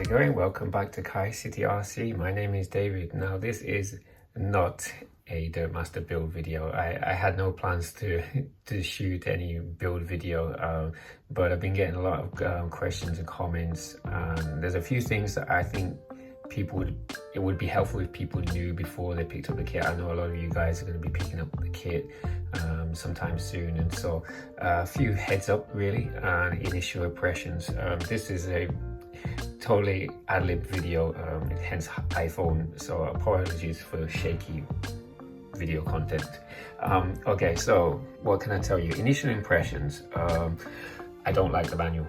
it going? Welcome back to Kai City RC. My name is David. Now this is not a Dirtmaster build video. I had no plans to shoot any build video, but I've been getting a lot of questions and comments. There's a few things that I think it would be helpful if people knew before they picked up the kit. I know a lot of you guys are going to be picking up the kit sometime soon, and so a few heads up really and initial impressions. This is a totally ad-lib video, hence iPhone, so apologies for shaky video content. Okay, so what can I tell you? Initial impressions. I don't like the manual.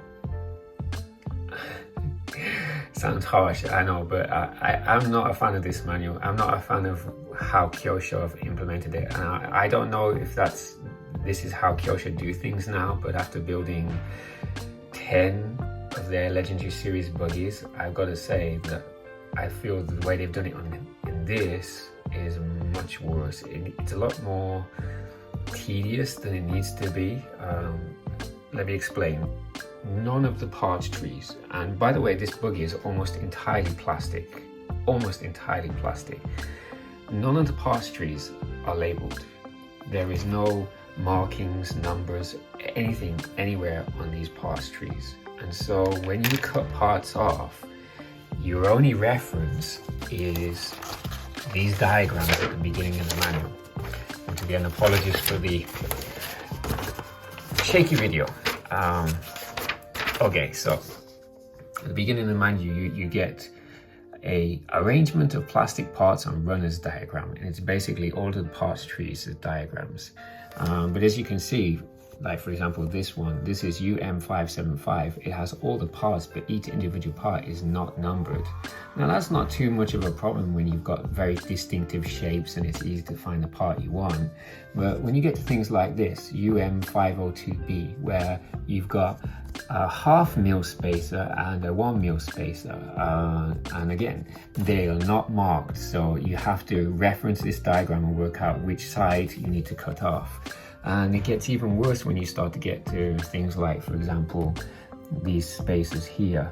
Sounds harsh, I know, but I'm not a fan of this manual. I'm not a fan of how Kyosho have implemented it, and I don't know if this is how Kyosho do things now, but after building 10 of their Legendary Series buggies, I've got to say that I feel the way they've done it in this is much worse. It's a lot more tedious than it needs to be. Let me explain. None of the parts trees, and by the way, this buggy is almost entirely plastic. None of the parts trees are labeled. There is no markings, numbers, anything anywhere on these parts trees. And so when you cut parts off, your only reference is these diagrams at the beginning of the manual. Once again, apologies for the shaky video. Okay, so at the beginning of the manual, you get a arrangement of plastic parts on runners diagram, and it's basically all of the parts trees as diagrams. But as you can see, like for example, this is UM575. It has all the parts, but each individual part is not numbered. Now that's not too much of a problem when you've got very distinctive shapes and it's easy to find the part you want. But when you get to things like this, UM502B, where you've got a 1/2 mil spacer and a 1 mil spacer, and again, they are not marked, so you have to reference this diagram and work out which side you need to cut off. And it gets even worse when you start to get to things like, for example, these spacers here.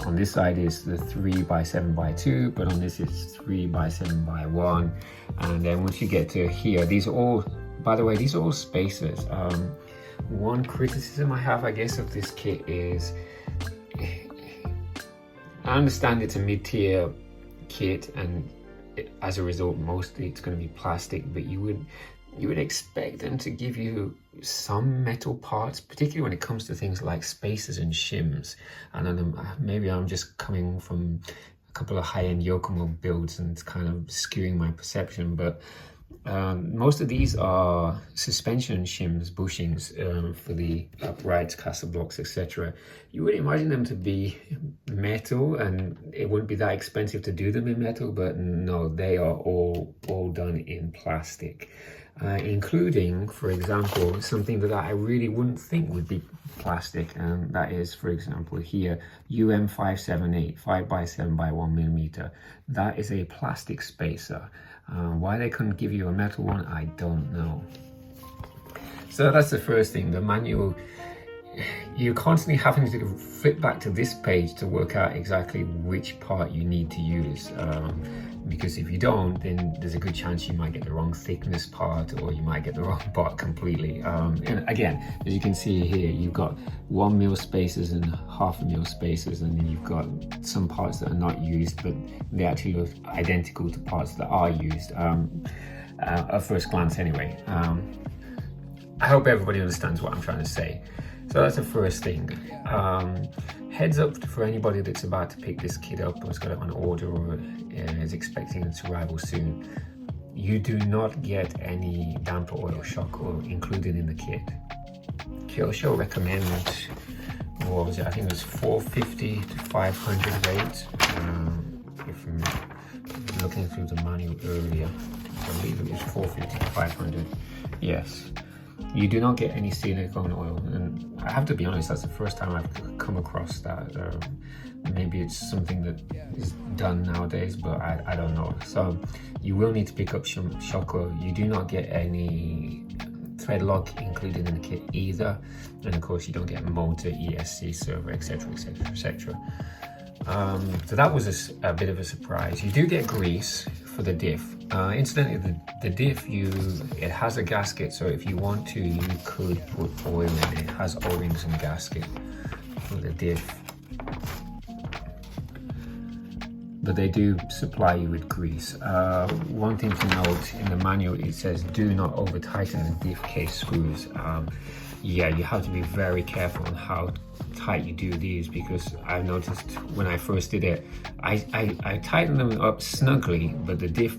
On this side is the 3x7x2, but on this is 3x7x1. And then once you get to here, these are all, by the way, these are all spacers. One criticism I have, I guess, of this kit is, I understand it's a mid-tier kit, and as a result, mostly it's going to be plastic, but you would expect them to give you some metal parts, particularly when it comes to things like spacers and shims. And maybe I'm just coming from a couple of high-end Yokomo builds and it's kind of skewing my perception, but most of these are suspension shims, bushings for the uprights, caster blocks, etc. You would imagine them to be metal, and it wouldn't be that expensive to do them in metal, but no, they are all done in plastic. Including, for example, something that I really wouldn't think would be plastic, and that is, for example, here, UM578, 5x7x1mm. That is a plastic spacer. Why they couldn't give you a metal one, I don't know. So that's the first thing. The manual, you're constantly having to flip back to this page to work out exactly which part you need to use. Because if you don't, then there's a good chance you might get the wrong thickness part, or you might get the wrong part completely. And again, as you can see here, you've got 1 mil spacers and 1/2 mil spacers, and then you've got some parts that are not used, but they actually look identical to parts that are used, at first glance anyway. I hope everybody understands what I'm trying to say. So that's the first thing. Heads up for anybody that's about to pick this kit up, or has got it on order, or is expecting its arrival soon. You do not get any damper oil, shock oil included in the kit. Kyosho recommends, what was it? I think it was 450 to 500 rate. If I'm looking through the manual earlier, I believe it was 450 to 500. Yes. You do not get any silicone oil, and I have to be honest, that's the first time I've come across that. Maybe it's something that is done nowadays, but I don't know. So you will need to pick up some shock oil. You do not get any thread lock included in the kit either, and of course you don't get motor, ESC, server, etc, etc, etc. So that was a bit of a surprise. You do get grease for the diff. Incidentally, the diff, it has a gasket, so if you want to, you could put oil in it. It has O-rings and gasket for the diff. But they do supply you with grease. One thing to note, in the manual it says do not over tighten the diff case screws. Yeah, you have to be very careful on how tight you do these, because I noticed when I first did it, I tightened them up snugly, but the diff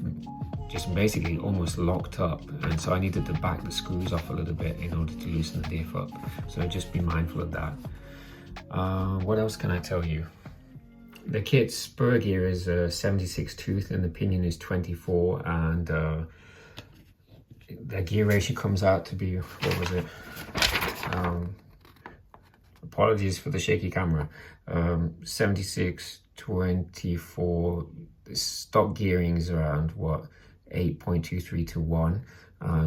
just basically almost locked up, and so I needed to back the screws off a little bit in order to loosen the diff up. So just be mindful of that. What else can I tell you? The kit's spur gear is 76 tooth and the pinion is 24, and the gear ratio comes out to be, what was it? Apologies for the shaky camera. 76, 24. The stock gearing is around what, 8.23 to 1.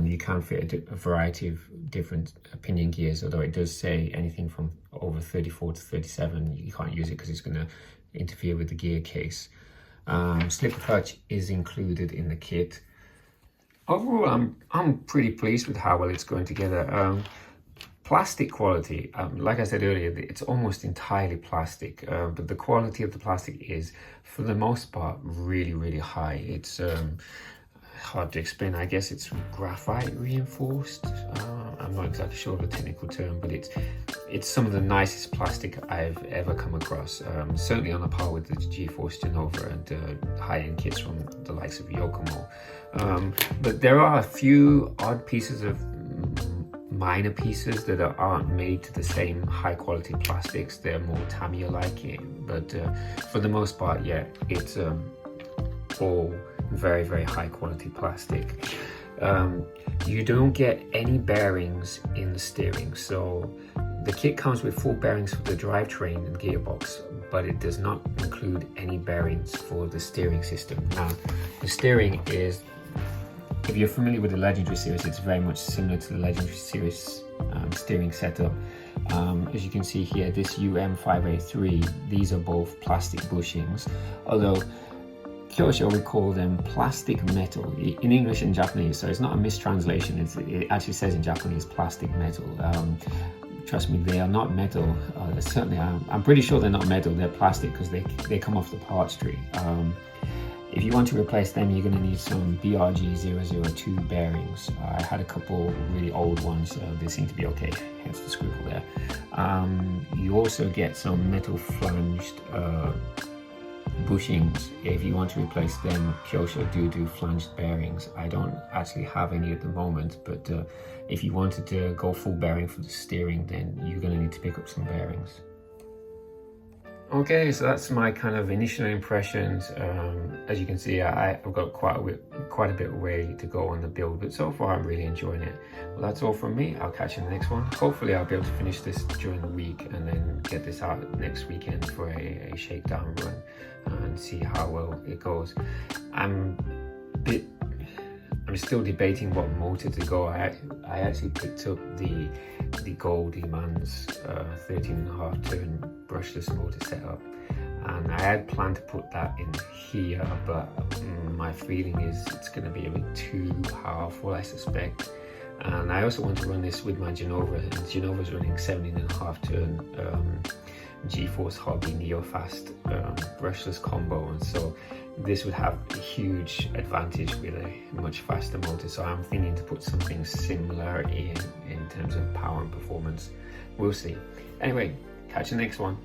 You can fit a variety of different pinion gears, although it does say anything from over 34 to 37 you can't use it because it's going to interfere with the gear case. Slipper clutch is included in the kit. Overall, I'm pretty pleased with how well it's going together. Plastic quality, like I said earlier, it's almost entirely plastic, but the quality of the plastic is, for the most part, really, really high. It's hard to explain. I guess it's graphite reinforced. I'm not exactly sure of the technical term, but it's some of the nicest plastic I've ever come across. Certainly on a par with the GeForce Genova and high-end kits from the likes of Yokomo. But there are a few odd pieces of minor pieces that aren't made to the same high quality plastics. They're more Tamiya-like, but for the most part, yeah, it's all very, very high quality plastic. You don't get any bearings in the steering, so the kit comes with full bearings for the drivetrain and gearbox, but it does not include any bearings for the steering system. Now, the steering is, if you're familiar with the Legendary series, it's very much similar to the Legendary series steering setup. As you can see here, this UM5A3, these are both plastic bushings, although Kyosho would call them plastic metal in English and Japanese, so it's not a mistranslation. It actually says in Japanese plastic metal. Trust me, they are not metal. Certainly, I'm pretty sure they're not metal. They're plastic because they come off the parts tree. If you want to replace them, you're going to need some BRG002 bearings. I had a couple really old ones. They seem to be okay, hence the scruple there. You also get some metal flanged bushings. If you want to replace them, Kyosho do flanged bearings. I don't actually have any at the moment, but if you wanted to go full bearing for the steering, then you're going to need to pick up some bearings. Okay, so that's my kind of initial impressions. As you can see, I've got quite a bit of way to go on the build, but so far I'm really enjoying it. Well, that's all from me. I'll catch you in the next one. Hopefully I'll be able to finish this during the week and then get this out next weekend for a shakedown run and see how well it goes. I'm still debating what motor to go. I actually picked up the Goldie Man's 13.5 turn brushless motor setup, and I had planned to put that in here, but my feeling is it's going to be a bit too powerful, I suspect. And I also want to run this with my Genova, and Genova's running 17.5 turn GeForce Hobby Neofast brushless combo, and so this would have a huge advantage with a much faster motor. So I'm thinking to put something similar in terms of power and performance. We'll see. Anyway, catch you next one.